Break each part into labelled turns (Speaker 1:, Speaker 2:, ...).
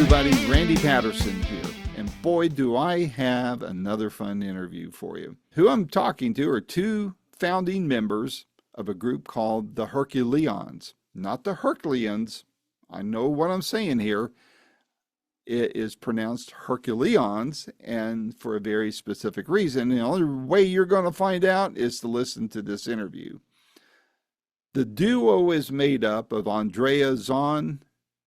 Speaker 1: everybody, Randy Patterson here, and boy do I have another fun interview for you. Who I'm talking to are two founding members of a group called the HercuLeons, not the HercuLeons. I know what I'm saying here. It is pronounced HercuLeons, and for a very specific reason. The only way you're going to find out is to listen to this interview. The duo is made up of Andrea Zonn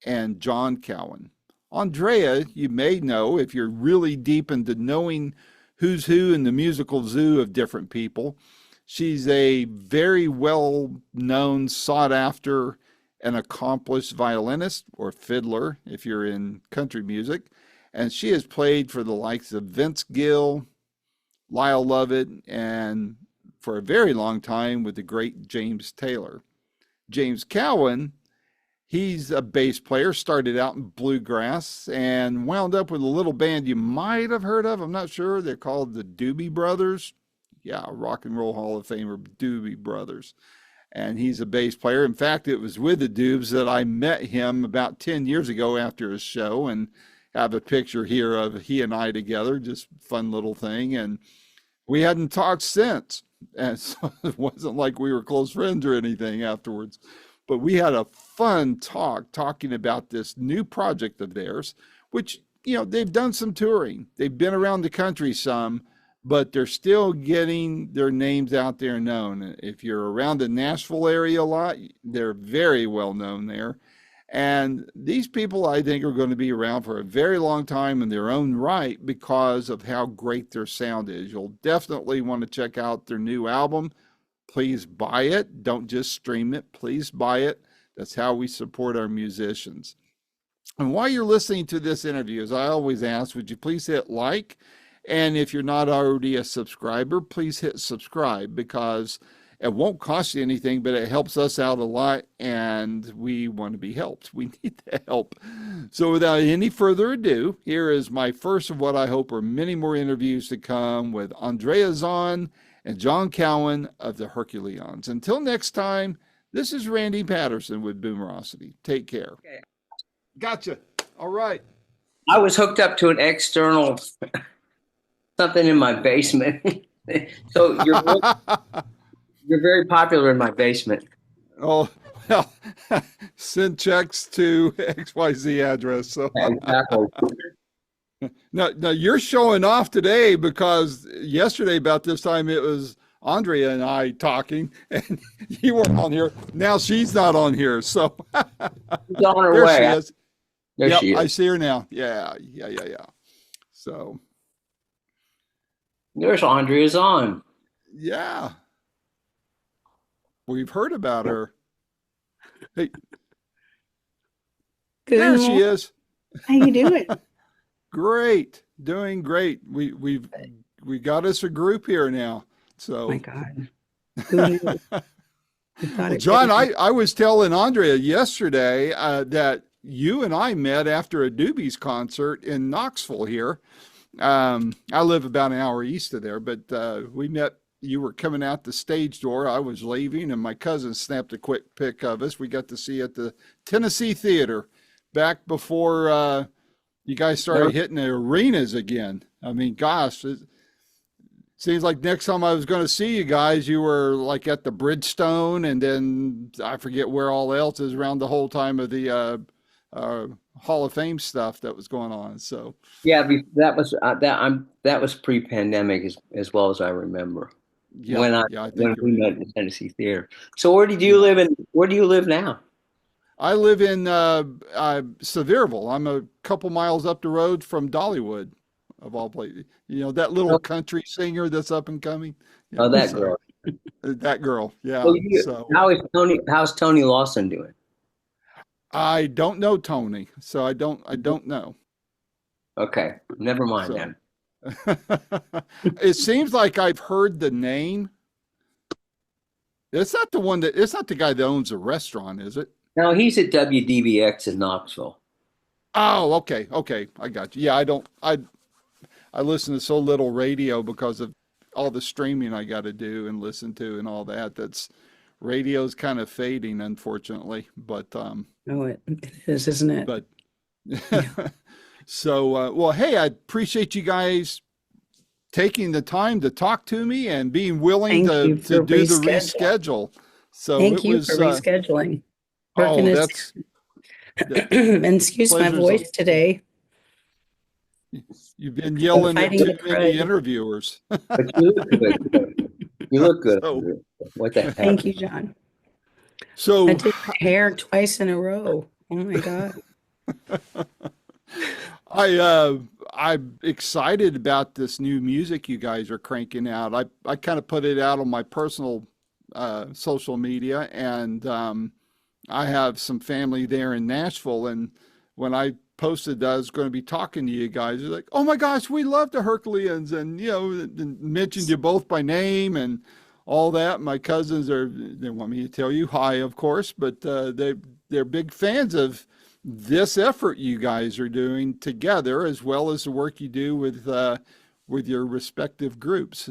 Speaker 1: and John Cowan. Andrea, you may know if you're really deep into knowing who's who in the musical zoo of different people. She's a very well-known, sought-after, and accomplished violinist or fiddler if you're in country music. And she has played for the likes of Vince Gill, Lyle Lovett, and for a very long time with the great James Taylor. James Cowan, he's a bass player, started out in bluegrass and wound up with a little band you might have heard of. I'm not sure. They're called the Doobie Brothers. Yeah, Rock and Roll Hall of Famer Doobie Brothers. And he's a bass player. In fact, it was with the Doobs that I met him about 10 years ago after his show, and have a picture here of he and I together, just fun little thing. And we hadn't talked since. And so it wasn't like we were close friends or anything afterwards. But we had a fun talking about this new project of theirs, which, they've done some touring. They've been around the country some, but they're still getting their names out there known. If you're around the Nashville area a lot, they're very well known there. And these people, I think, are going to be around for a very long time in their own right because of how great their sound is. You'll definitely want to check out their new album. Please buy it. Don't just stream it. Please buy it. That's how we support our musicians. And while you're listening to this interview, as I always ask, would you please hit like? And if you're not already a subscriber, please hit subscribe, because it won't cost you anything, but it helps us out a lot, and we want to be helped. We need the help. So without any further ado, here is my first of what I hope are many more interviews to come with Andrea Zonn and John Cowan of the HercuLeons. Until next time, this is Randy Patterson with Boomerosity. Take care.
Speaker 2: Okay.
Speaker 1: Gotcha. All right.
Speaker 2: I was hooked up to an external something in my basement. So you're very popular in my basement.
Speaker 1: Oh, well, send checks to XYZ address. So
Speaker 2: Exactly.
Speaker 1: now you're showing off today, because yesterday about this time it was Andrea and I talking, and you weren't on here. Now she's not on here. So
Speaker 2: She's on her
Speaker 1: there
Speaker 2: way.
Speaker 1: she is.
Speaker 2: There
Speaker 1: Yep,
Speaker 2: she is.
Speaker 1: I see her now. Yeah. So
Speaker 2: There's Andrea Zonn.
Speaker 1: yeah, we've heard about her. Hey,
Speaker 3: Good
Speaker 1: there she
Speaker 3: morning.
Speaker 1: is.
Speaker 3: How you doing?
Speaker 1: Great, doing great. We got us a group here now. So
Speaker 3: Oh my God. Who knew? We thought it
Speaker 1: John,
Speaker 3: crazy.
Speaker 1: I was telling Andrea yesterday that you and I met after a Doobie's concert in Knoxville here. I live about an hour east of there, but we met. You were coming out the stage door. I was leaving, and my cousin snapped a quick pic of us. We got to see at the Tennessee Theater back before you guys started hitting the arenas again. I mean, gosh, it seems like next time I was going to see you guys, you were like at the Bridgestone, and then I forget where all else is around the whole time of the Hall of Fame stuff that was going on. So
Speaker 2: Yeah, that was pre-pandemic as well as I remember.
Speaker 1: yeah,
Speaker 2: when
Speaker 1: I
Speaker 2: when
Speaker 1: think you're
Speaker 2: we
Speaker 1: right.
Speaker 2: met in the Tennessee Theater. So where do you live now?
Speaker 1: I live in Sevierville. I'm a couple miles up the road from Dollywood, of all places. That little country singer that's up and coming.
Speaker 2: Oh, that
Speaker 1: So,
Speaker 2: girl.
Speaker 1: that girl. Yeah.
Speaker 2: So
Speaker 1: So
Speaker 2: how's Tony Lawson doing?
Speaker 1: I don't know Tony, so I don't know.
Speaker 2: Okay, never mind
Speaker 1: So
Speaker 2: then.
Speaker 1: it seems like I've heard the name. It's not the guy that owns a restaurant, is it?
Speaker 2: No, he's at WDBX in Knoxville.
Speaker 1: Oh, okay. I got you. Yeah, I listen to so little radio because of all the streaming I got to do and listen to and all that. Radio's kind of fading, unfortunately. But
Speaker 3: Oh, it is, isn't it?
Speaker 1: but So, well, hey, I appreciate you guys taking the time to talk to me and being willing
Speaker 3: Thank you
Speaker 1: to
Speaker 3: for
Speaker 1: do the
Speaker 3: rescheduling.
Speaker 1: reschedule. So
Speaker 3: Thank
Speaker 1: it
Speaker 3: you for
Speaker 1: was,
Speaker 3: rescheduling. Working
Speaker 1: oh,
Speaker 3: is,
Speaker 1: that's the
Speaker 3: and excuse my
Speaker 1: pleasure's.
Speaker 3: voice today.
Speaker 1: You've been
Speaker 3: I'm
Speaker 1: yelling at
Speaker 3: fighting
Speaker 1: too
Speaker 3: the
Speaker 1: many
Speaker 3: crud.
Speaker 1: interviewers.
Speaker 2: But you look good. You look good.
Speaker 1: So,
Speaker 2: What the heck?
Speaker 3: Thank you, John. I
Speaker 1: so
Speaker 3: did my hair twice in a row. Oh my God.
Speaker 1: I'm excited about this new music you guys are cranking out. I kind of put it out on my personal social media, and I have some family there in Nashville, and when I posted that I was going to be talking to you guys, they're like, "Oh my gosh, we love the HercuLeons," and mentioned you both by name and all that. My cousins they want me to tell you hi, of course, but they're big fans of this effort you guys are doing together, as well as the work you do with your respective groups.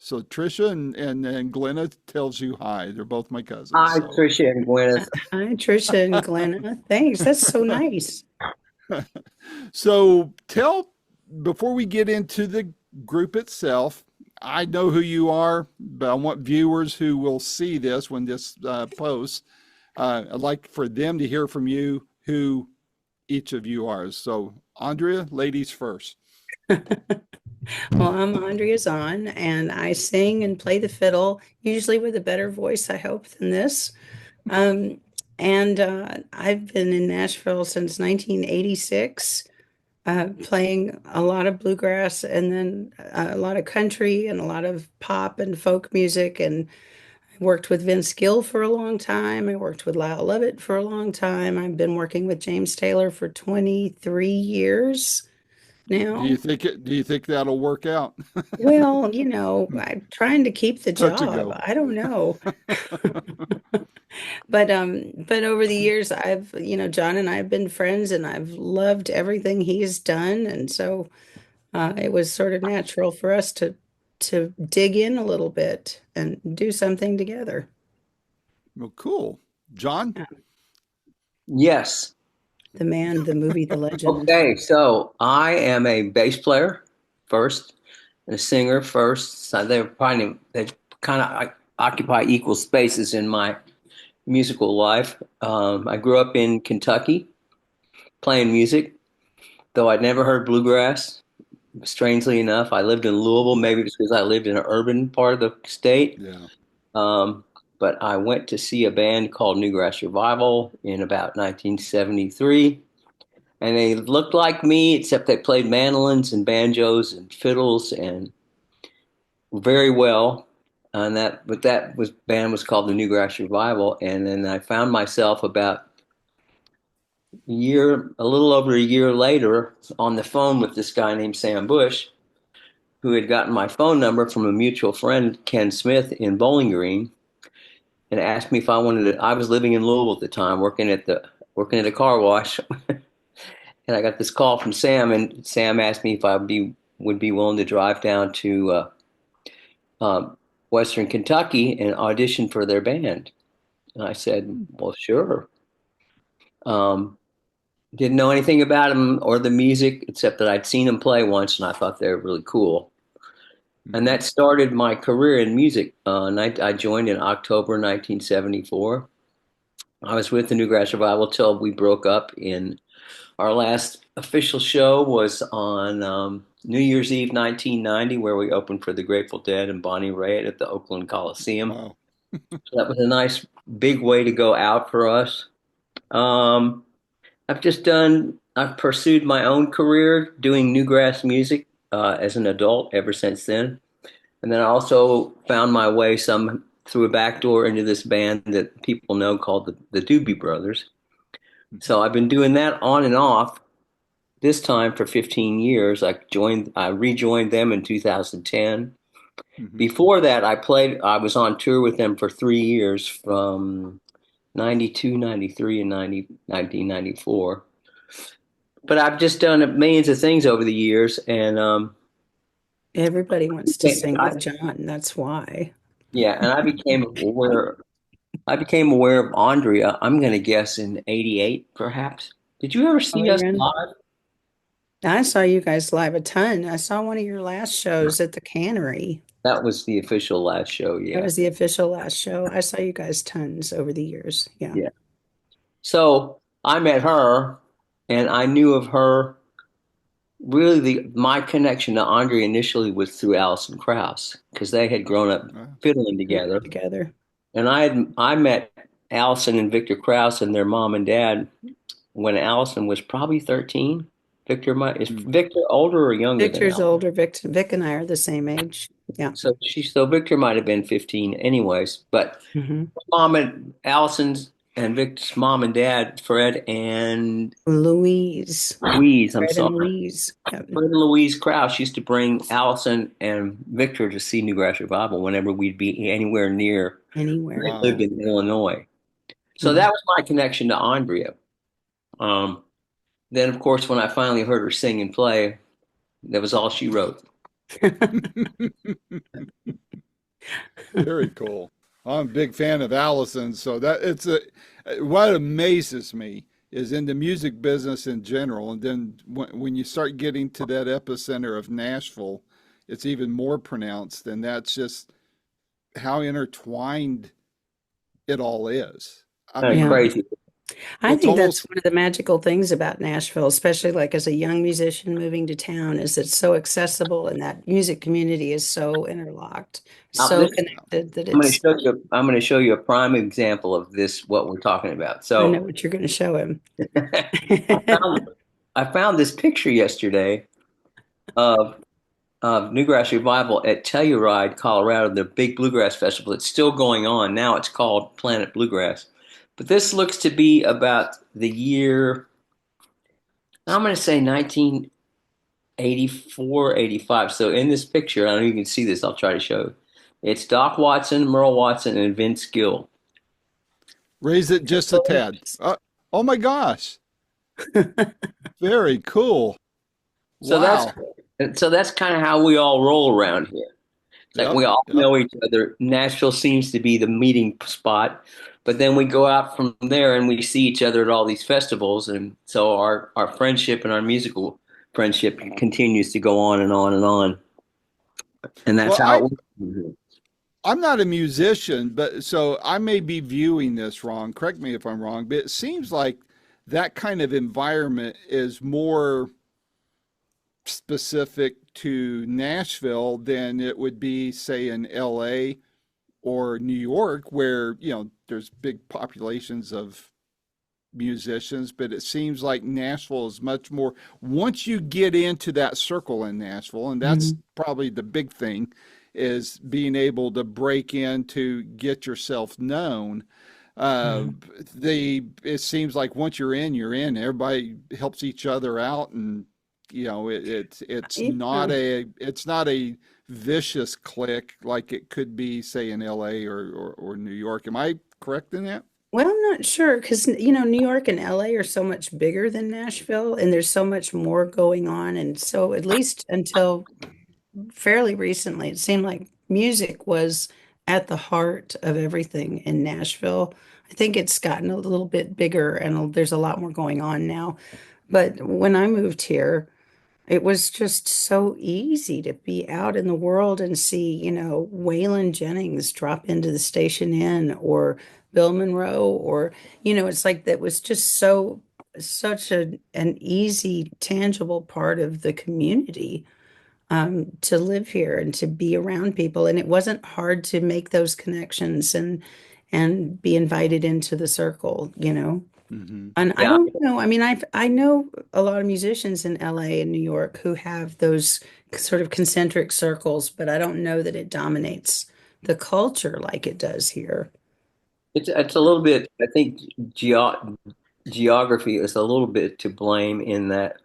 Speaker 1: So Trisha and Glenna tells you hi. They're both my cousins.
Speaker 2: Hi,
Speaker 1: So
Speaker 2: Tricia and Gwyneth.
Speaker 3: Hi, Trisha and Glenna. Thanks. That's so nice.
Speaker 1: so tell before we get into the group itself. I know who you are, but I want viewers who will see this when this posts. I'd like for them to hear from you who each of you are. So, Andrea, ladies first.
Speaker 3: Well, I'm Andrea Zonn, and I sing and play the fiddle, usually with a better voice, I hope, than this. Um, and I've been in Nashville since 1986, playing a lot of bluegrass and then a lot of country and a lot of pop and folk music. And I worked with Vince Gill for a long time. I worked with Lyle Lovett for a long time. I've been working with James Taylor for 23 years now.
Speaker 1: Do you think that'll work out?
Speaker 3: Well, I'm trying to keep the
Speaker 1: Touch and
Speaker 3: job.
Speaker 1: go.
Speaker 3: I don't know. But over the years John and I have been friends and I've loved everything he's done. And so it was sort of natural for us to dig in a little bit and do something together.
Speaker 1: Well, cool. John?
Speaker 3: Yeah.
Speaker 2: Yes.
Speaker 3: The man, the movie, the legend.
Speaker 2: Okay, so I am a bass player first and a singer first. So they kind of occupy equal spaces in my musical life. I grew up in Kentucky playing music, though I'd never heard bluegrass. Strangely enough, I lived in Louisville, maybe because I lived in an urban part of the state.
Speaker 1: Yeah.
Speaker 2: Um, but I went to see a band called Newgrass Revival in about 1973. And they looked like me, except they played mandolins and banjos and fiddles and very well. And that band was called the Newgrass Revival. And then I found myself about a little over a year later, on the phone with this guy named Sam Bush, who had gotten my phone number from a mutual friend, Ken Smith, in Bowling Green, and asked me if I wanted to. I was living in Louisville at the time, working at a car wash, and I got this call from Sam, and Sam asked me if would be willing to drive down to Western Kentucky and audition for their band. And I said, "Well, sure." Um, didn't know anything about them or the music except that I'd seen them play once, and I thought they were really cool. And
Speaker 1: Mhm.
Speaker 2: that started my career in music. I joined in October 1974. I was with the Newgrass Revival till we broke up. In our last official show was on New Year's Eve 1990, where we opened for the Grateful Dead and Bonnie Raitt at the Oakland Coliseum.
Speaker 1: Wow.
Speaker 2: So that was a nice big way to go out for us. Um, I've pursued my own career doing newgrass music as an adult ever since then. And then I also found my way some through a back door into this band that people know called the Doobie Brothers. So I've been doing that on and off, this time for 15 years. I rejoined them in 2010.
Speaker 1: Mhm.
Speaker 2: Before that, I was on tour with them for 3 years from 92, 93, and 1994. But I've just done millions of things over the years. And
Speaker 3: Everybody wants to sing
Speaker 2: I,
Speaker 3: with John. That's why.
Speaker 2: yeah, and I became aware of Andrea, I'm going to guess in 88, perhaps. Did you ever see us
Speaker 3: Hollywood.
Speaker 2: live?
Speaker 3: I saw you guys live a ton. I saw one of your last shows at the Cannery.
Speaker 2: That was the official last show,
Speaker 3: That
Speaker 2: yeah.
Speaker 3: was the official last show. I saw you guys tons over the years. Yeah.
Speaker 2: Yeah. So I met her and I knew of her. Really, my connection to Andrea initially was through Alison Krauss because they had grown up
Speaker 1: Wow.
Speaker 2: fiddling
Speaker 3: We were
Speaker 2: together.
Speaker 3: together.
Speaker 2: And I met Allison and Victor Krauss and their mom and dad when Allison was probably 13. Is
Speaker 1: Mm.
Speaker 2: Victor older or younger than
Speaker 3: Victor's
Speaker 2: Allison?
Speaker 3: older. Vic and I are the same age. Yeah.
Speaker 2: So Victor might have been 15 anyways, but
Speaker 3: Hmm.
Speaker 2: mom and Allison's and Victor's mom and dad, Fred and
Speaker 3: Louise.
Speaker 2: Louise, I'm
Speaker 3: Fred and
Speaker 2: sorry.
Speaker 3: Louise. Yep.
Speaker 2: Fred and Louise Krauss used to bring Allison and Victor to see Newgrass Revival whenever we'd be anywhere near.
Speaker 3: Anywhere.
Speaker 2: They lived
Speaker 1: Wow.
Speaker 2: in Illinois. So
Speaker 3: Mhm.
Speaker 2: that was my connection to Andrea. Um, then, of course, when I finally heard her sing and play, that was all she wrote.
Speaker 1: Very cool. I'm a big fan of Allison, so that it's a what amazes me is in the music business in general, and then when you start getting to that epicenter of Nashville, it's even more pronounced, and that's just how intertwined it all is. I
Speaker 3: Yeah.
Speaker 1: mean,
Speaker 2: Crazy.
Speaker 3: I
Speaker 1: it's
Speaker 3: think that's
Speaker 1: almost
Speaker 3: one of the magical things about Nashville, especially like as a young musician moving to town, is it's so accessible and that music community is so interlocked,
Speaker 2: Now,
Speaker 3: so connected that it's,
Speaker 2: I'm going to show you a prime example of this, what we're talking about.
Speaker 3: I know
Speaker 2: So
Speaker 3: what you're going to show him.
Speaker 2: I found, I found this picture yesterday of Newgrass Revival at Telluride, Colorado, the big bluegrass festival. It's still going on. Now it's called Planet Bluegrass. But this looks to be about the year, I'm going to say 1984, 85. So in this picture, I don't know if you can see this, I'll try to show you. It's Doc Watson, Merle Watson, and Vince Gill.
Speaker 1: raise it just a tad. Oh my gosh, very cool.
Speaker 2: So that's
Speaker 1: Wow.
Speaker 2: so that's kind of how we all roll around here. It's like
Speaker 1: Yep.
Speaker 2: we all
Speaker 1: Yep.
Speaker 2: know each other. Nashville seems to be the meeting spot, but then we go out from there and we see each other at all these festivals, and so our friendship and our musical friendship continues to go on and on and on, and that's
Speaker 1: Well,
Speaker 2: how it works.
Speaker 1: I'm not a musician, but so I may be viewing this wrong. Correct me if I'm wrong, but it seems like that kind of environment is more specific to Nashville than it would be, say, in LA or New York, where, there's big populations of musicians, but it seems like Nashville is much more, once you get into that circle in Nashville, and that's
Speaker 3: Mhm.
Speaker 1: probably the big thing, is being able to break in to get yourself known. Uh,
Speaker 3: Mhm.
Speaker 1: it seems like once you're in, you're in. Everybody helps each other out, and
Speaker 3: Yeah.
Speaker 1: it's not a vicious clique like it could be, say, in LA or New York. Am I correct in that?
Speaker 3: Well, I'm not sure because, New York and LA are so much bigger than Nashville, and there's so much more going on. And so, at least until fairly recently, it seemed like music was at the heart of everything in Nashville. I think it's gotten a little bit bigger and there's a lot more going on now. But when I moved here, it was just so easy to be out in the world and see, Waylon Jennings drop into the station inn or Bill Monroe, or, it's like that was just such an easy, tangible part of the community, to live here and to be around people. And it wasn't hard to make those connections and be invited into the circle.
Speaker 1: Hmm.
Speaker 3: And I
Speaker 2: Yeah,
Speaker 3: don't know. I mean, I know a lot of musicians in LA and New York who have those sort of concentric circles, but I don't know that it dominates the culture like it does here.
Speaker 2: it's a little bit. I think geography is a little bit to blame in that,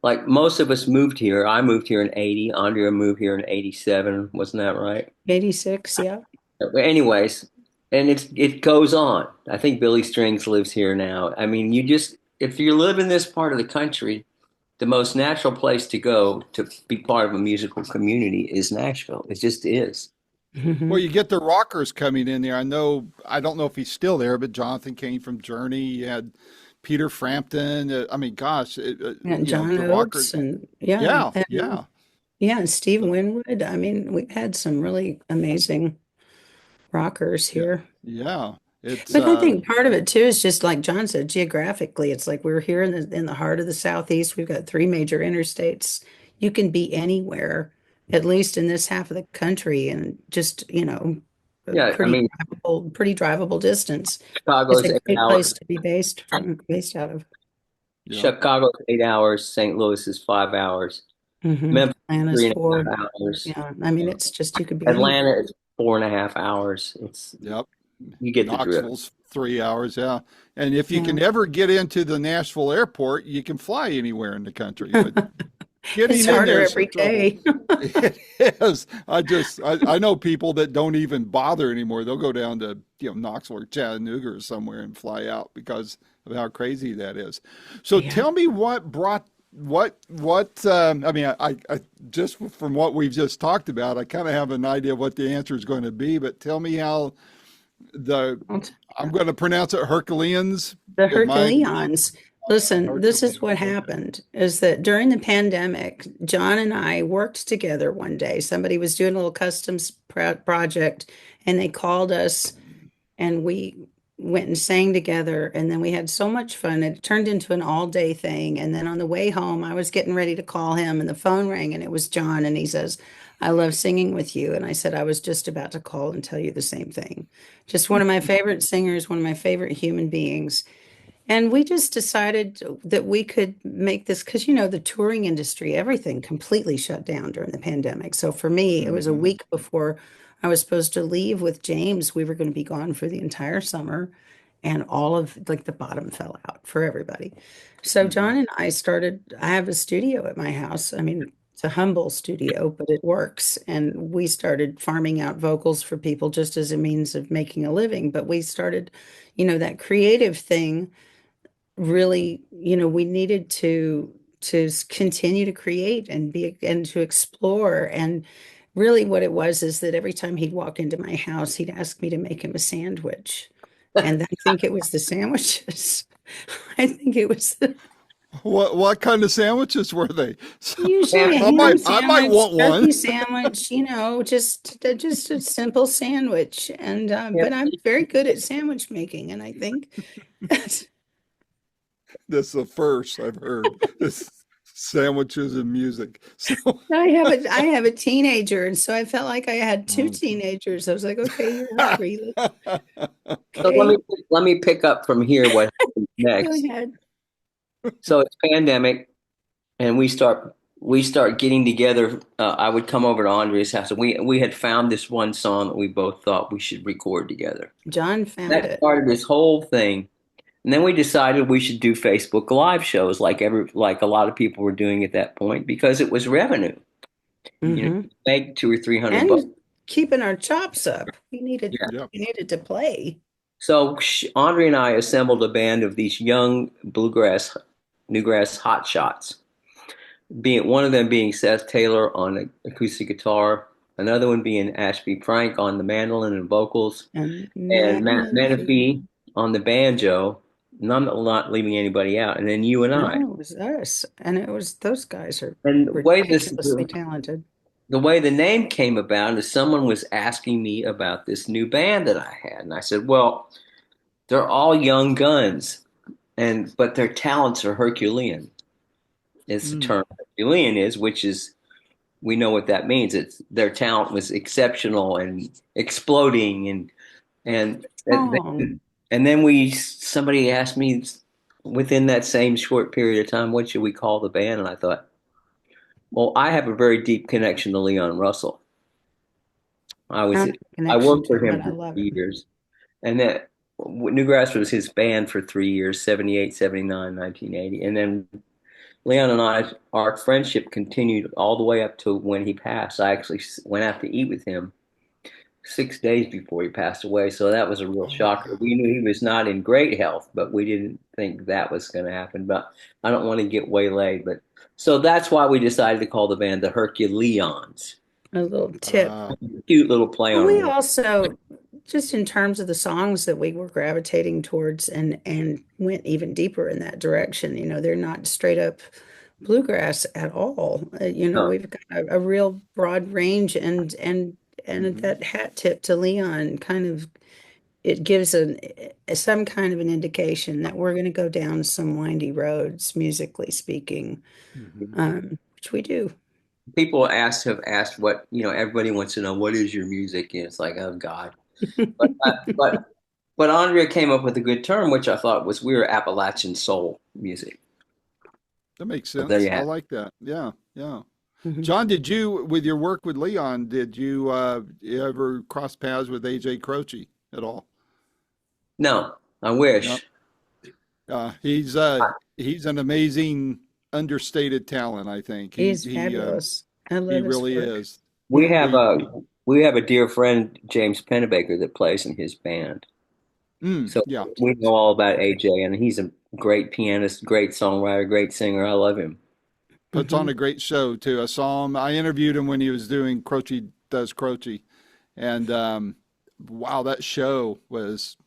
Speaker 2: like most of us moved here. I moved here in '80. Andrea moved here in '87. Wasn't that right?
Speaker 3: 86, yeah.
Speaker 2: But anyways, and it goes on. I think Billy Strings lives here now. I mean, if you live in this part of the country, the most natural place to go to be part of a musical community is Nashville. It just is.
Speaker 1: Well,
Speaker 3: Hmm.
Speaker 1: you get the rockers coming in there. I don't know if he's still there, but Jonathan came from Journey. You had Peter Frampton. I mean, gosh,
Speaker 3: And
Speaker 1: you know,
Speaker 3: John
Speaker 1: the rocker.
Speaker 3: Oates and yeah,
Speaker 1: Yeah,
Speaker 3: and
Speaker 1: yeah,
Speaker 3: yeah, and Steve Winwood. I mean, we've had some really amazing rockers
Speaker 1: yeah,
Speaker 3: here.
Speaker 1: yeah. It's
Speaker 3: But I think part of it too is just like John said, geographically, it's like we're here in the heart of the Southeast. We've got three major interstates. You can be anywhere, at least in this half of the country, and just, a
Speaker 2: Yeah, I mean,
Speaker 3: pretty drivable distance. It's
Speaker 2: Chicago's
Speaker 3: a
Speaker 2: eight
Speaker 3: great place
Speaker 2: hours.
Speaker 3: to be based out of.
Speaker 1: yeah.
Speaker 2: Chicago's 8 hours. St. Louis is 5 hours. Memphis is
Speaker 3: Atlanta's
Speaker 2: three and a
Speaker 3: four.
Speaker 2: half hours.
Speaker 3: Yeah, I mean, it's just you could be anywhere.
Speaker 2: Atlanta is 4.5 hours. It's
Speaker 1: Yep.
Speaker 2: you get the drift.
Speaker 1: Knoxville's 3 hours, yeah. And if you
Speaker 3: Yeah,
Speaker 1: can ever get into the Nashville airport, you can fly anywhere in the country. But
Speaker 3: it's
Speaker 1: getting in
Speaker 3: harder
Speaker 1: there is the
Speaker 3: every
Speaker 1: trouble.
Speaker 3: day.
Speaker 1: It is. I know people that don't even bother anymore. They'll go down to, Knoxville or Chattanooga or somewhere and fly out because of how crazy that is. So
Speaker 3: Yeah.
Speaker 1: tell me what brought I mean, I just from what we've just talked about, I kind of have an idea what the answer is going to be, but tell me how the
Speaker 3: I'll tell
Speaker 1: I'm
Speaker 3: you.
Speaker 1: going to pronounce it Herculeans.
Speaker 3: The
Speaker 1: Am I
Speaker 3: HercuLeons. Listen, this is
Speaker 1: Herculeans?
Speaker 3: what
Speaker 1: Okay.
Speaker 3: happened is that during the pandemic, John and I worked together one day. Somebody was doing a little customs project and they called us and we went and sang together and then we had so much fun. It turned into an all-day thing. And then on the way home, I was getting ready to call him and the phone rang and it was John and he says, "I love singing with you." And I said, "I was just about to call and tell you the same thing." Just one of my favorite singers, one of my favorite human beings. And we just decided that we could make this because, the touring industry, everything completely shut down during the pandemic. So for me, it was a
Speaker 1: Hmm.
Speaker 3: week before I was supposed to leave with James. We were going to be gone for the entire summer, and all of like the bottom fell out for everybody. So
Speaker 1: Hmm.
Speaker 3: John and I have a studio at my house. I mean, it's a humble studio, but it works. And we started farming out vocals for people just as a means of making a living. But we started, that creative thing really, we needed to continue to create and be and to explore. And really what it was is that every time he'd walk into my house, he'd ask me to make him a sandwich. And I think it was the sandwiches. I think it was
Speaker 1: What kind of sandwiches were they? So,
Speaker 3: usually a
Speaker 2: And
Speaker 3: ham
Speaker 1: I might
Speaker 3: sandwich,
Speaker 1: want one.
Speaker 3: turkey sandwich, just a simple sandwich. And
Speaker 2: yeah,
Speaker 3: but I'm very good at sandwich making, and I think
Speaker 1: That's the first I've heard. This sandwiches and music. So,
Speaker 3: I have a teenager, and so I felt like I had two
Speaker 1: oh,
Speaker 3: teenagers. I was like, okay, you're hungry.
Speaker 2: so let
Speaker 3: Okay,
Speaker 2: me pick up from here what happens
Speaker 3: go
Speaker 2: next.
Speaker 3: ahead.
Speaker 2: So it's pandemic, and we start getting together. I would come over to Andrea's house, and we had found this one song that we both thought we should record together.
Speaker 3: John found
Speaker 2: That
Speaker 3: it.
Speaker 2: started this whole thing. And then we decided we should do Facebook Live shows like a lot of people were doing at that point because it was revenue.
Speaker 3: Hmm.
Speaker 2: Make 200 or 300 bucks.
Speaker 3: And keeping our chops up. We needed
Speaker 2: Yeah.
Speaker 1: yeah.
Speaker 3: we needed to play.
Speaker 2: So Andre and I assembled a band of these young bluegrass, newgrass hotshots. Being one of them being Seth Taylor on the acoustic guitar, another one being Ashby Frank on the mandolin and vocals,
Speaker 3: And
Speaker 2: and Matt
Speaker 3: Menifee.
Speaker 2: Menifee on the banjo. And I'm not leaving anybody out. And then you and I.
Speaker 3: No, it was us. And it was those guys are
Speaker 2: And
Speaker 3: ridiculously talented.
Speaker 2: the way the name came about is someone was asking me about this new band that I had, and I said, "Well, they're all young guns, but their talents are Herculean." Is the
Speaker 1: Mm.
Speaker 2: term Herculean is, which is we know what that means. It's their talent was exceptional and exploding,
Speaker 3: Oh,
Speaker 2: and then we somebody asked me within that same short period of time, what should we call the band? And I thought, well, I have a very deep connection to Leon Russell. I
Speaker 3: I
Speaker 2: was
Speaker 3: have a
Speaker 2: I
Speaker 3: connection
Speaker 2: worked
Speaker 3: to
Speaker 2: for
Speaker 3: it,
Speaker 2: him
Speaker 3: but I
Speaker 2: for
Speaker 3: love it.
Speaker 2: 3 years, and that Newgrass was his band for 3 years, 78, 79, 1980, and then Leon and I, our friendship continued all the way up to when he passed. I actually went out to eat with him 6 days before he passed away, so that was a real
Speaker 1: Oh,
Speaker 2: shocker.
Speaker 1: wow.
Speaker 2: We knew he was not in great health, but we didn't think that was going to happen. But I don't want to get waylaid, but so that's why we decided to call the band the HercuLeons.
Speaker 3: A little tip.
Speaker 1: Uh,
Speaker 2: Cute little play
Speaker 3: Well,
Speaker 2: on
Speaker 3: we
Speaker 2: words.
Speaker 3: also just in terms of the songs that we were gravitating towards and went even deeper in that direction. They're not straight up bluegrass at all.
Speaker 2: No.
Speaker 3: We've got a real broad range, and
Speaker 1: Hmm.
Speaker 3: that hat tip to Leon kind of it gives some kind of an indication that we're going to go down some windy roads, musically speaking,
Speaker 1: Hmm.
Speaker 3: which we do.
Speaker 2: People have asked what, everybody wants to know what is your music? And it's like, oh God. But, but Andrea came up with a good term, which I thought was we were Appalachian soul music.
Speaker 1: That makes
Speaker 2: So there
Speaker 1: sense.
Speaker 2: you
Speaker 1: I
Speaker 2: have it.
Speaker 1: like that. Yeah, yeah.
Speaker 3: Mhm.
Speaker 1: John, with your work with Leon, did you ever cross paths with AJ Croce at all?
Speaker 2: No, I
Speaker 1: No.
Speaker 2: wish.
Speaker 1: He's an amazing understated talent, I think.
Speaker 3: He's fabulous. I
Speaker 1: He
Speaker 3: love his
Speaker 1: really
Speaker 3: work.
Speaker 1: is.
Speaker 2: We
Speaker 3: Yeah.
Speaker 2: have a we have a dear friend, James Pennebaker, that plays in his band. So
Speaker 1: Yeah.
Speaker 2: we know all about AJ, and he's a great pianist, great songwriter, great singer. I love him.
Speaker 1: Puts on
Speaker 3: Hmm.
Speaker 1: a great show too. I saw him. I interviewed him when he was doing Croce Does Croce, and wow, that show was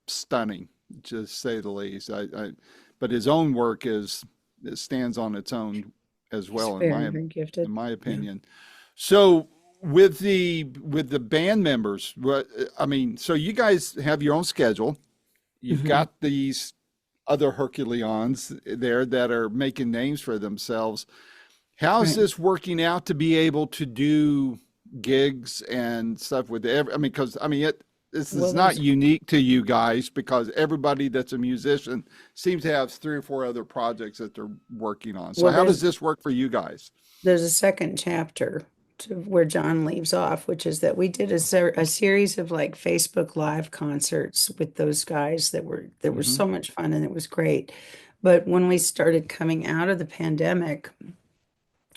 Speaker 1: stunning, to say the least. But his own work it stands on its own as
Speaker 3: He's
Speaker 1: well,
Speaker 3: very, very gifted.
Speaker 1: in my
Speaker 3: Yeah.
Speaker 1: opinion. So with the band members, I mean, so you guys have your own schedule. You've
Speaker 3: Hmm.
Speaker 1: got these other Herculeons there that are making names for themselves. How's
Speaker 3: Right.
Speaker 1: this working out to be able to do gigs and stuff with every? I mean, because I mean, this
Speaker 3: Well,
Speaker 1: is not
Speaker 3: there's
Speaker 1: unique to you guys because everybody that's a musician seems to have three or four other projects that they're working on. So
Speaker 3: well,
Speaker 1: how
Speaker 3: there's
Speaker 1: does this work for you guys?
Speaker 3: there's a second chapter to where John leaves off, which is that we did a series of like Facebook Live concerts with those guys that were
Speaker 1: Hmm.
Speaker 3: so much fun and it was great. But when we started coming out of the pandemic,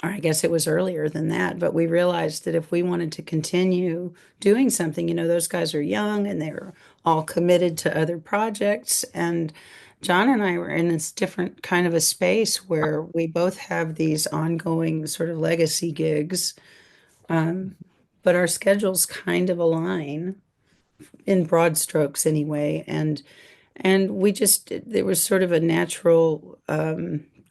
Speaker 3: or I guess it was earlier than that, but we realized that if we wanted to continue doing something, those guys are young and they're all committed to other projects. And John and I were in this different kind of a space where we both have these ongoing sort of legacy gigs, um, but our schedules kind of align in broad strokes anyway. And we just, there was sort of a natural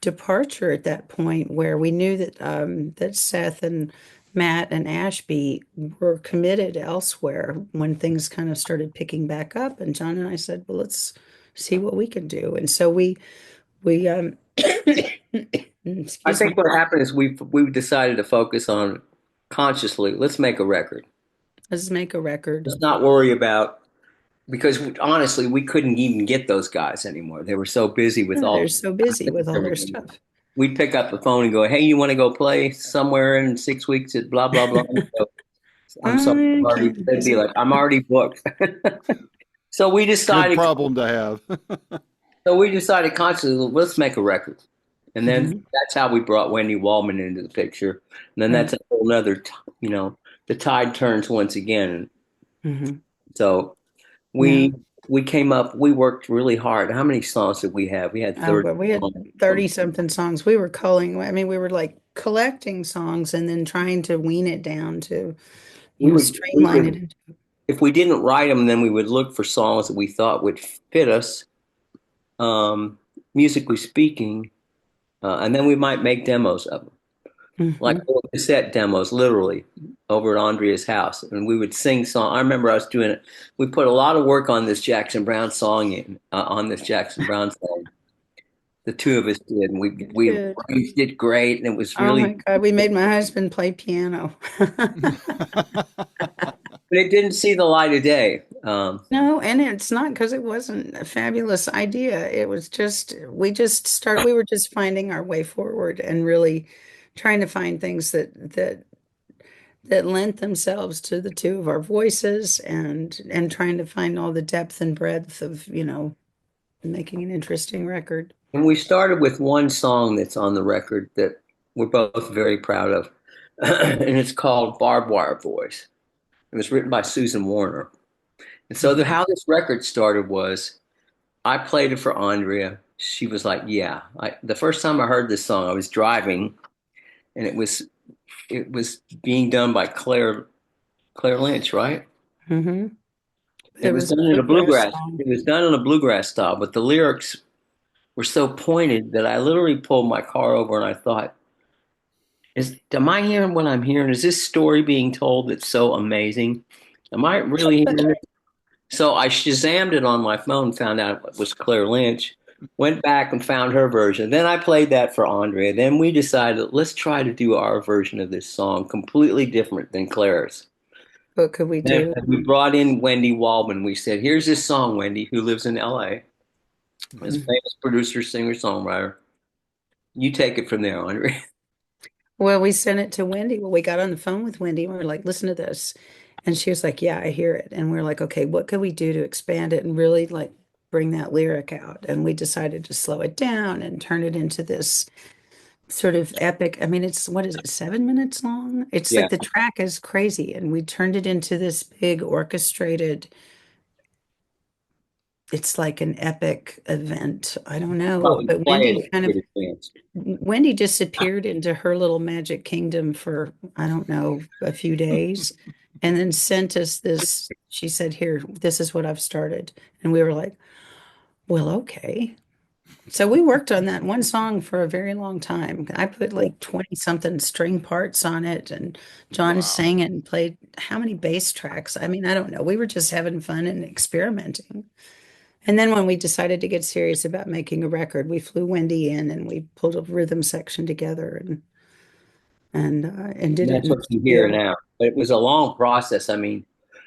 Speaker 3: departure at that point where we knew that Seth and Matt and Ashby were committed elsewhere when things kind of started picking back up. And John and I said, well, let's see what we can do. And so we
Speaker 2: I
Speaker 3: excuse
Speaker 2: think
Speaker 3: me,
Speaker 2: what happened is we've decided to focus on consciously. Let's make a record.
Speaker 3: let's make a record.
Speaker 2: Let's not worry about because honestly, we couldn't even get those guys anymore. They were so busy with
Speaker 3: Yeah, they're
Speaker 2: all.
Speaker 3: so busy with all their stuff.
Speaker 2: We'd pick up the phone and go, "Hey, you want to go play somewhere in 6 weeks at blah blah blah?" So, I'm sorry,
Speaker 3: I can't
Speaker 2: they'd be
Speaker 3: visit.
Speaker 2: like, "I'm already booked." So we
Speaker 1: Good
Speaker 2: decided.
Speaker 1: problem to have.
Speaker 2: So we decided consciously, let's make a record, and then
Speaker 3: Mhm.
Speaker 2: that's how we brought Wendy Wallman into the picture. And then that's
Speaker 3: Right.
Speaker 2: a whole nother, the tide turns once again.
Speaker 3: Hmm.
Speaker 2: So
Speaker 3: Yeah.
Speaker 2: we we worked really hard. How many songs did we have? We had
Speaker 3: Oh,
Speaker 2: 30
Speaker 3: but we had
Speaker 2: songs.
Speaker 3: 30 something songs. We were culling, I mean, we were like collecting songs and then trying to wean it down to,
Speaker 2: We
Speaker 3: streamline it
Speaker 2: would,
Speaker 3: into.
Speaker 2: if we didn't write them, then we would look for songs that we thought would fit us, um, musically speaking, and then we might make demos of them. Like
Speaker 3: Hmm.
Speaker 2: little cassette demos, literally, over at Andrea's house, and we would sing song. I remember us doing it. We put a lot of work on this Jackson Brown song. On this Jackson Brown song, the two of us did, and we
Speaker 3: Good.
Speaker 2: did great, and it was
Speaker 3: Oh
Speaker 2: really,
Speaker 3: my God, we made my husband play piano.
Speaker 2: but it didn't see the light of day.
Speaker 3: No, and it's not because it wasn't a fabulous idea. It was just, we were just finding our way forward and really trying to find things that lent themselves to the two of our voices and trying to find all the depth and breadth of, making an interesting record.
Speaker 2: And we started with one song that's on the record that we're both very proud of, and it's called "Barbed Wire Voice." It was written by Susan Warner. And so
Speaker 3: Mhm.
Speaker 2: how this record started was I played it for Andrea. She was like, "Yeah." The first time I heard this song, I was driving, and it was being done by Claire Lynch, right?
Speaker 3: Hmm. It
Speaker 2: It was
Speaker 3: was a
Speaker 2: done in a
Speaker 3: bluegrass
Speaker 2: bluegrass.
Speaker 3: song.
Speaker 2: It was done in a bluegrass style, but the lyrics were so pointed that I literally pulled my car over and I thought, am I hearing what I'm hearing? Is this story being told that's so amazing? Am I really hearing it? So I Shazammed it on my phone, found out it was Claire Lynch, went back and found her version. Then I played that for Andrea. Then we decided, let's try to do our version of this song, completely different than Claire's.
Speaker 3: What could we
Speaker 2: Then
Speaker 3: do?
Speaker 2: we brought in Wendy Waldman. We said, here's this song, Wendy, who lives in LA, is a
Speaker 1: Mhm.
Speaker 2: famous producer, singer, songwriter. You take it from there, Andrea.
Speaker 3: Well, we sent it to Wendy. Well, we got on the phone with Wendy and we were like, listen to this. And she was like, yeah, I hear it. And we're like, okay, what could we do to expand it and really like bring that lyric out? And we decided to slow it down and turn it into this sort of epic. I mean, it's what is it, 7 minutes long? It's
Speaker 2: Yeah,
Speaker 3: like the track is crazy. And we turned it into this big orchestrated, it's like an epic event. I don't know.
Speaker 2: probably
Speaker 3: But
Speaker 2: play
Speaker 3: Wendy
Speaker 2: it
Speaker 3: kind
Speaker 2: with
Speaker 3: of
Speaker 2: his fans.
Speaker 3: Wendy disappeared into her little magic kingdom for, I don't know, a few days, and then sent us this. She said, here, this is what I've started. And we were like, well, okay. So we worked on that one song for a very long time. I put like 20 something string parts on it, and John
Speaker 1: Wow.
Speaker 3: sang and played how many bass tracks? I mean, I don't know. We were just having fun and experimenting. And then when we decided to get serious about making a record, we flew Wendy in and we pulled a rhythm section together and did
Speaker 2: And
Speaker 3: it
Speaker 2: that's
Speaker 3: in the
Speaker 2: what you hear
Speaker 3: studio.
Speaker 2: now. But it was a long process. I mean,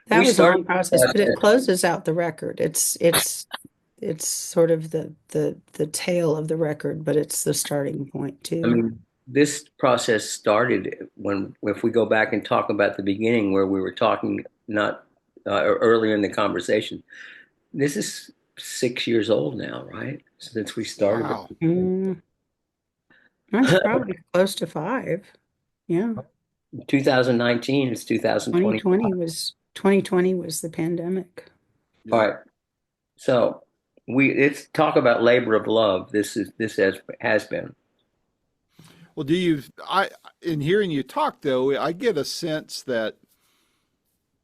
Speaker 3: That
Speaker 2: we
Speaker 3: was a
Speaker 2: started
Speaker 3: long
Speaker 2: the
Speaker 3: process, but it
Speaker 2: process.
Speaker 3: closes out the record. It's sort of the tail of the record, but it's the starting point
Speaker 2: I
Speaker 3: too.
Speaker 2: mean, this process started when, if we go back and talk about the beginning where we were talking, not earlier in the conversation, this is 6 years old now, right? Since we started
Speaker 1: Wow.
Speaker 2: it.
Speaker 3: Mm, that's probably close to 5. Yeah.
Speaker 2: 2019 is 2025.
Speaker 3: 2020 was the pandemic.
Speaker 2: All
Speaker 1: Yeah.
Speaker 2: right. So it's talk about labor of love. This has been.
Speaker 1: Well, in hearing you talk though, I get a sense that,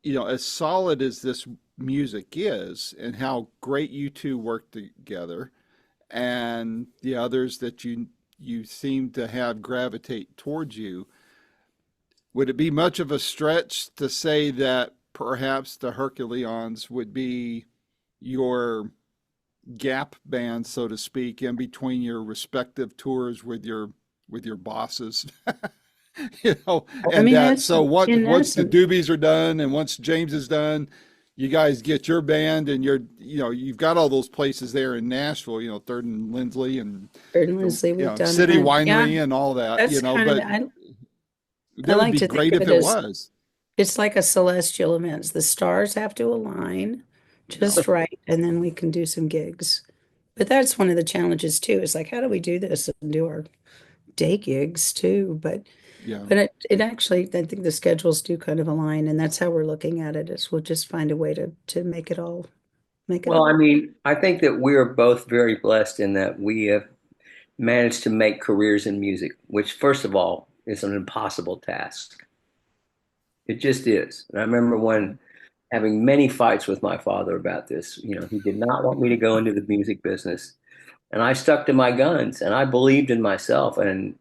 Speaker 1: as solid as this music is and how great you two work together and the others that you seem to have gravitate towards you, would it be much of a stretch to say that perhaps the Herculeons would be your gap band, so to speak, in between your respective tours with your bosses?
Speaker 3: I
Speaker 1: And
Speaker 3: mean,
Speaker 1: that
Speaker 3: that's
Speaker 1: so
Speaker 3: in
Speaker 1: once the
Speaker 3: essence,
Speaker 1: Doobies are done and once James is done, you guys get your band and you've got all those places there in Nashville, Third and Lindsley and
Speaker 3: Burton
Speaker 1: the
Speaker 3: Leslie, we've done
Speaker 1: City
Speaker 3: that. Yeah,
Speaker 1: Winery and all that,
Speaker 3: that's kind of,
Speaker 1: but
Speaker 3: I
Speaker 1: that would
Speaker 3: like
Speaker 1: be
Speaker 3: to think
Speaker 1: great
Speaker 3: of
Speaker 1: if
Speaker 3: it
Speaker 1: it
Speaker 3: as
Speaker 1: was.
Speaker 3: it's like a celestial event. The stars have to align
Speaker 1: Yeah.
Speaker 3: just right, and then we can do some gigs. But that's one of the challenges too, is like, how do we do this and do our day gigs too?
Speaker 1: Yeah.
Speaker 3: But it actually, I think the schedules do kind of align, and that's how we're looking at it, is we'll just find a way to make it
Speaker 2: Well,
Speaker 3: all.
Speaker 2: I mean, I think that we're both very blessed in that we have managed to make careers in music, which, first of all, is an impossible task. It just is. And I remember when having many fights with my father about this. He did not want me to go into the music business. And I stuck to my guns and I believed in myself. And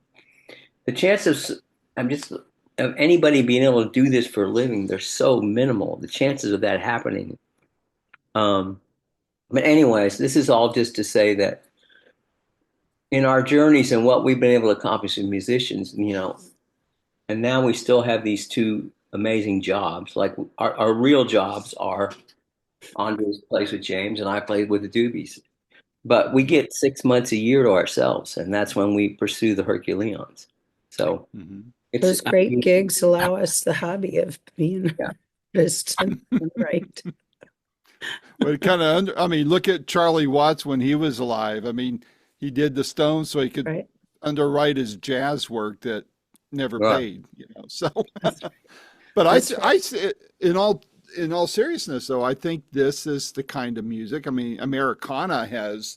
Speaker 2: the chances I'm just of anybody being able to do this for a living, they're so minimal. The chances of that happening. Um, but anyways, this is all just to say that in our journeys and what we've been able to accomplish as musicians, and now we still have these two amazing jobs. Like our real jobs are Andres plays with James and I played with the Doobies. But we get 6 months a year to ourselves, and that's when we pursue the HercuLeons. So
Speaker 1: Hmm.
Speaker 3: Those
Speaker 2: I
Speaker 3: great
Speaker 2: mean,
Speaker 3: gigs allow us the hobby of being
Speaker 2: yeah.
Speaker 3: artists and right.
Speaker 1: But it kind of, I mean, look at Charlie Watts when he was alive. I mean, he did the Stones so he could
Speaker 3: Right.
Speaker 1: underwrite his jazz work that never
Speaker 2: Right.
Speaker 1: paid. So,
Speaker 3: That's
Speaker 1: but
Speaker 3: that's right.
Speaker 1: in all seriousness, though, I think this is the kind of music. I mean, Americana has,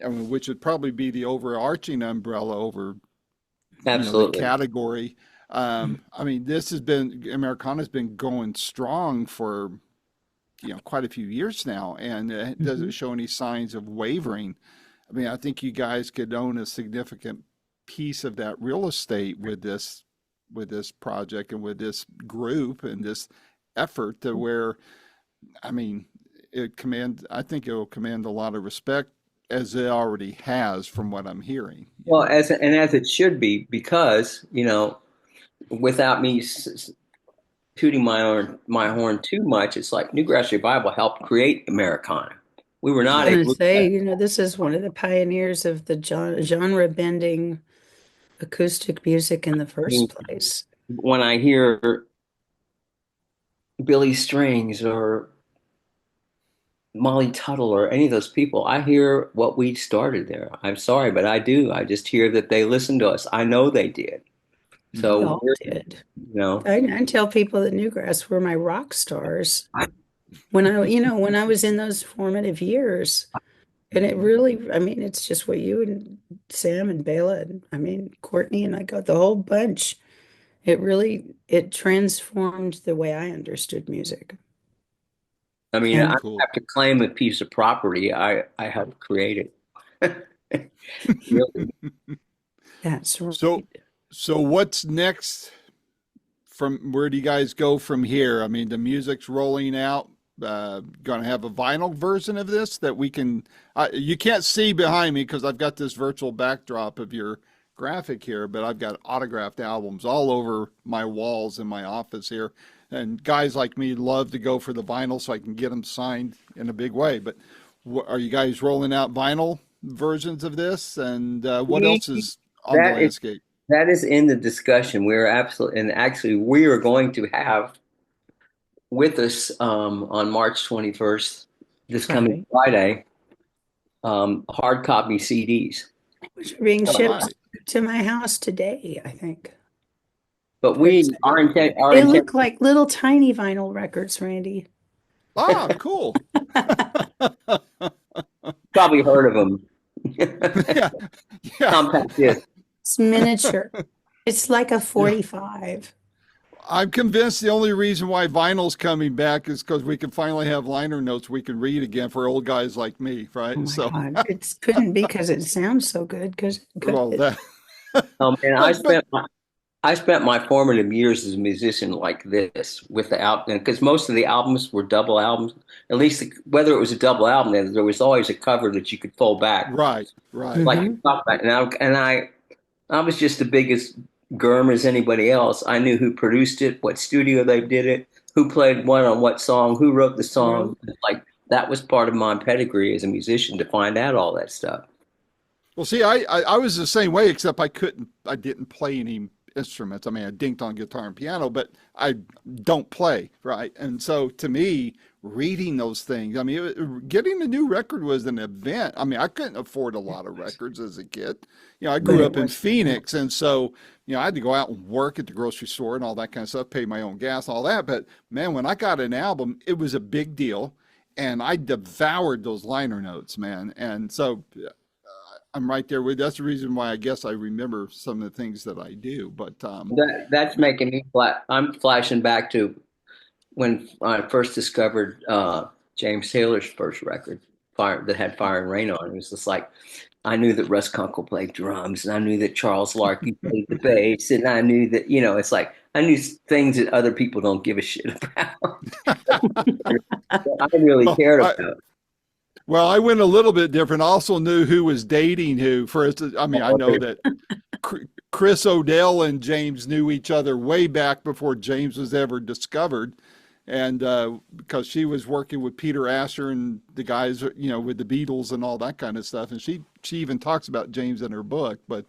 Speaker 1: I mean, which would probably be the overarching umbrella over, the
Speaker 2: Absolutely.
Speaker 1: category. I mean, this has been Americana's been going strong for. quite a few years now, and it
Speaker 3: Mhm.
Speaker 1: doesn't show any signs of wavering. I mean, I think you guys could own a significant piece of that real estate with this project and with this group and this effort to where, I mean, I think it will command a lot of respect as it already has from what I'm hearing,
Speaker 2: Well, as it should be, because without me tooting my horn too much, it's like Newgrass Revival helped create Americana. We were
Speaker 3: I was
Speaker 2: not
Speaker 1: Yeah.
Speaker 3: going to
Speaker 2: able.
Speaker 3: say, this is one of the pioneers of the genre bending acoustic music in the first place.
Speaker 2: When I hear Billy Strings or Molly Tuttle or any of those people, I hear what we started there. I'm sorry, but I do. I just hear that they listened to us. I know they did.
Speaker 3: We
Speaker 2: So
Speaker 3: all did.
Speaker 2: you know,
Speaker 3: I tell people that Newgrass were my rock stars when I was in those formative years. And it really, I mean, it's just what you and Sam and Bela and I mean, Courtney and I got the whole bunch. It transformed the way I understood music.
Speaker 2: I mean, I
Speaker 3: And
Speaker 2: don't
Speaker 1: Cool.
Speaker 2: have to claim a piece of property. I helped create it. Really.
Speaker 3: that's
Speaker 1: So,
Speaker 3: right.
Speaker 1: so what's next? From where do you guys go from here? I mean, the music's rolling out. Going to have a vinyl version of this that we can. You can't see behind me because I've got this virtual backdrop of your graphic here, but I've got autographed albums all over my walls in my office here. And guys like me love to go for the vinyl so I can get them signed in a big way. But are you guys rolling out vinyl versions of this? And what
Speaker 2: We,
Speaker 1: else is on the
Speaker 2: that is
Speaker 1: landscape?
Speaker 2: that is in the discussion. We're absolutely, and actually, we are going to have with us on March 21st, this coming
Speaker 3: Right.
Speaker 2: Friday, hard copy CDs.
Speaker 3: Which are being
Speaker 1: Oh
Speaker 3: shipped
Speaker 1: my!
Speaker 3: to my house today, I think.
Speaker 2: But
Speaker 3: It's,
Speaker 2: our
Speaker 3: they
Speaker 2: intent,
Speaker 3: look like little tiny vinyl records, Randy.
Speaker 1: Ah, cool.
Speaker 2: probably heard of them.
Speaker 1: Yeah, yeah.
Speaker 2: Compact disc.
Speaker 3: It's miniature. It's like a
Speaker 1: Yeah.
Speaker 3: 45.
Speaker 1: I'm convinced the only reason why vinyl's coming back is because we can finally have liner notes we can read again for old guys like me,
Speaker 3: Oh
Speaker 1: right?
Speaker 3: my
Speaker 1: So,
Speaker 3: God. It couldn't be because it sounds so good. Because
Speaker 1: well,
Speaker 3: good.
Speaker 1: that,
Speaker 2: And
Speaker 1: but
Speaker 2: I spent my formative years as a musician like this with the album because most of the albums were double albums. At least whether it was a double album, there was always a cover that you could pull back,
Speaker 1: right, right.
Speaker 2: like you
Speaker 3: Hmm.
Speaker 2: talked about. I was just the biggest germ as anybody else. I knew who produced it, what studio they did it, who played what on what song, who wrote the song.
Speaker 3: Wrote.
Speaker 2: Like that was part of my pedigree as a musician to find out all that stuff.
Speaker 1: Well, see, I was the same way, except I didn't play any instruments. I mean, I dinked on guitar and piano, but I don't play, right? And so to me, reading those things, I mean, getting a new record was an event. I mean, I couldn't afford a lot of records as a kid. I
Speaker 3: But
Speaker 1: grew
Speaker 3: it
Speaker 1: up in
Speaker 3: was,
Speaker 1: Phoenix, and so, I had to go out and work at the grocery store and all that kind of stuff, pay my own gas, all that. But man, when I got an album, it was a big deal. And I devoured those liner notes, man. And so I'm right there with. That's the reason why I guess I remember some of the things that I do. But
Speaker 2: That's making me I'm flashing back to when I first discovered James Taylor's first record, Fire that had Fire and Rain on it. It was just like I knew that Russ Kunkel played drums, and I knew that Charles Larky played the bass, and I knew that it's like I knew things that other people don't give a shit about. I really
Speaker 1: well,
Speaker 2: cared
Speaker 1: I,
Speaker 2: about.
Speaker 1: well, I went a little bit different. I also knew who was dating who. For instance, I mean, I know that Chris O'Dell and James knew each other way back before James was ever discovered. And because she was working with Peter Asher and the guys, with the Beatles and all that kind of stuff. And she even talks about James in her book. But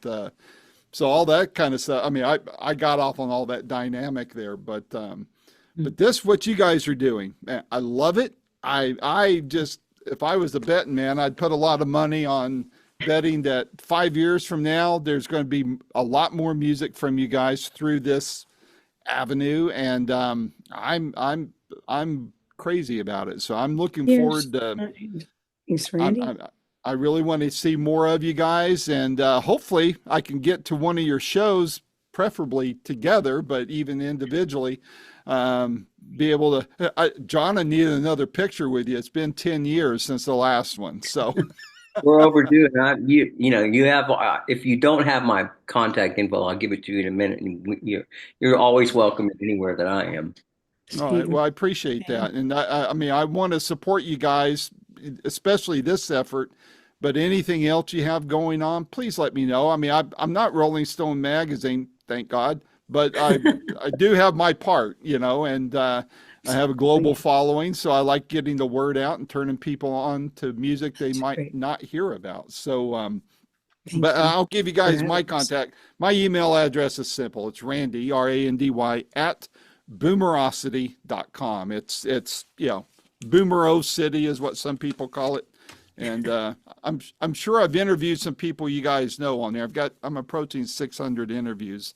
Speaker 1: so all that kind of stuff. I mean, I got off on all that dynamic there. But this, what you guys are doing, man, I love it. I just, if I was a betting man, I'd put a lot of money on betting that 5 years from now, there's going to be a lot more music from you guys through this avenue, and I'm crazy about it. So I'm looking
Speaker 3: here's,
Speaker 1: forward to.
Speaker 3: thanks,
Speaker 1: I,
Speaker 3: Randy.
Speaker 1: I really want to see more of you guys, and hopefully I can get to one of your shows preferably together, but even individually, be able to. John, I need another picture with you. It's been 10 years since the last one, so.
Speaker 2: We're overdue. And you have, if you don't have my contact info, I'll give it to you in a minute. And you're always welcome anywhere that I am.
Speaker 1: All right. Well, I appreciate that. And I mean, I want to support you guys, especially this effort, but anything else you have going on, please let me know. I mean, I'm not Rolling Stone magazine, thank God, but I do have my part, and I have a global following, so I like getting the word out and turning people on to music they might not hear about. So, but I'll give you guys my contact. My email address is simple. It's Randy, RANDY, at boomerosity.com. It's Boomero City is what some people call it. And I'm sure I've interviewed some people you guys know on there. I'm approaching 600 interviews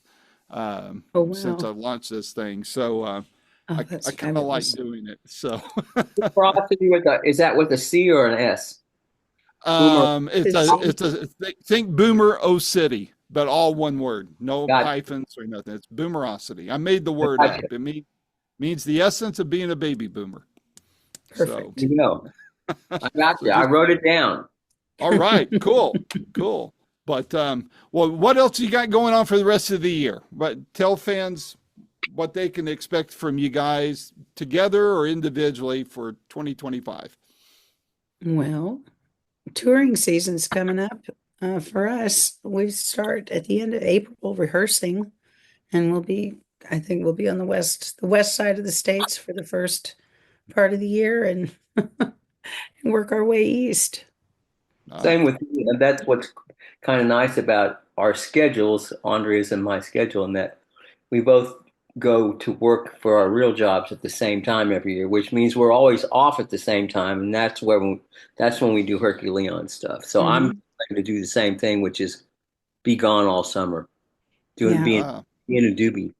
Speaker 1: since I've launched this thing. So I kind of like doing it. So
Speaker 2: is that with a C or an S?
Speaker 1: Think Boomer O City, but all one word, no hyphens or nothing. It's Boomerosity. I made the word up. It means the essence of being a baby boomer.
Speaker 3: Perfect.
Speaker 1: So,
Speaker 2: I got you. I wrote it down.
Speaker 1: All right, cool. But well, what else you got going on for the rest of the year? But tell fans what they can expect from you guys together or individually for 2025.
Speaker 3: Well, touring season's coming up for us. We start at the end of April rehearsing, and I think we'll be on the west side of the States for the first part of the year and work our way east.
Speaker 2: Same with me. And that's what's kind of nice about our schedules, Andrea's and my schedule, in that we both go to work for our real jobs at the same time every year, which means we're always off at the same time. And that's when we do HercuLeons stuff. So I'm going to do the same thing, which is be gone all summer, being a Doobie.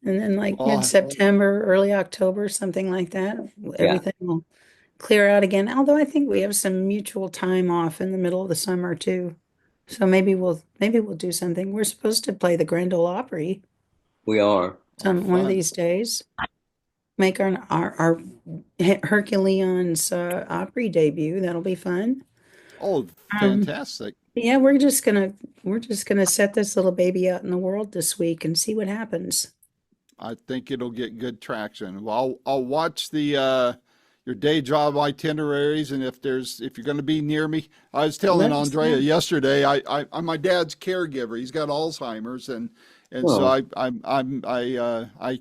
Speaker 3: And then mid-September, early October, something like that, everything will clear out again. Although I think we have some mutual time off in the middle of the summer too. So maybe we'll do something. We're supposed to play the Grand Ole Opry.
Speaker 2: We are.
Speaker 3: One of these days. Make our HercuLeons Opry debut. That'll be fun.
Speaker 1: Oh, fantastic.
Speaker 3: Yeah, we're just gonna set this little baby out in the world this week and see what happens.
Speaker 1: I think it'll get good traction. Well, I'll watch the your day job itineraries, and if you're going to be near me, I was telling Andrea yesterday, I'm my dad's caregiver. He's got Alzheimer's, and so I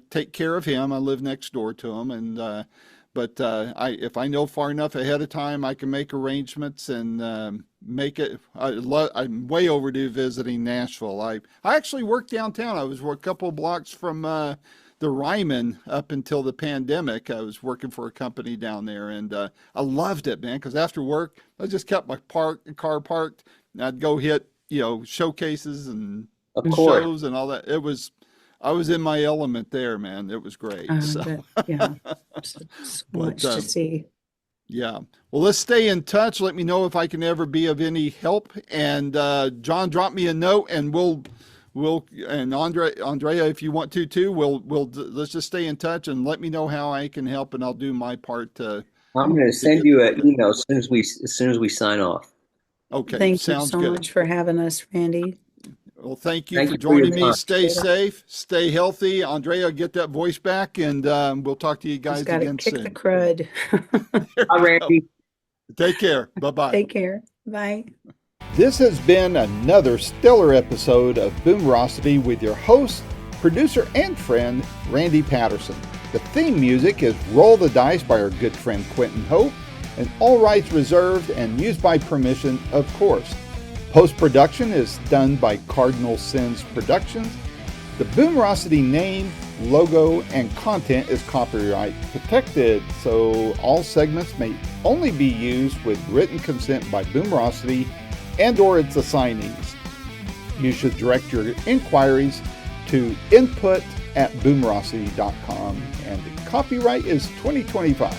Speaker 1: take care of him. I live next door to him, and but if I know far enough ahead of time, I can make arrangements and make it. I'm way overdue visiting Nashville. I actually worked downtown. I was a couple of blocks from the Ryman up until the pandemic. I was working for a company down there, and I loved it, man, because after work, I just kept my car parked, and I'd go hit, showcases and shows and all that. I was in my element there, man. It was great. So
Speaker 3: much to see.
Speaker 1: Yeah. Well, let's stay in touch. Let me know if I can ever be of any help. And John, drop me a note, and we'll and Andrea, if you want to too, let's just stay in touch and let me know how I can help, and I'll do my part to.
Speaker 2: I'm going to send you an email as soon as we sign off.
Speaker 1: Okay.
Speaker 3: Thank you so much for having us, Randy.
Speaker 1: Well, thank you for joining me. Stay safe, stay healthy. Andrea, get that voice back, and we'll talk to you guys again soon.
Speaker 3: Kick the crud.
Speaker 2: Bye, Randy.
Speaker 1: Take care. Bye-bye.
Speaker 3: Take care. Bye.
Speaker 1: This has been another stellar episode of Boomerosity with your host, producer, and friend, Randy Patterson. The theme music is Roll the Dice by our good friend Quentin Hope, and all rights reserved and used by permission, of course. Post-production is done by Cardinal Sins Productions. The Boomerosity name, logo, and content is copyright protected, so all segments may only be used with written consent by Boomerosity and/or its assignees. You should direct your inquiries to input@boomerosity.com, and the copyright is 2025.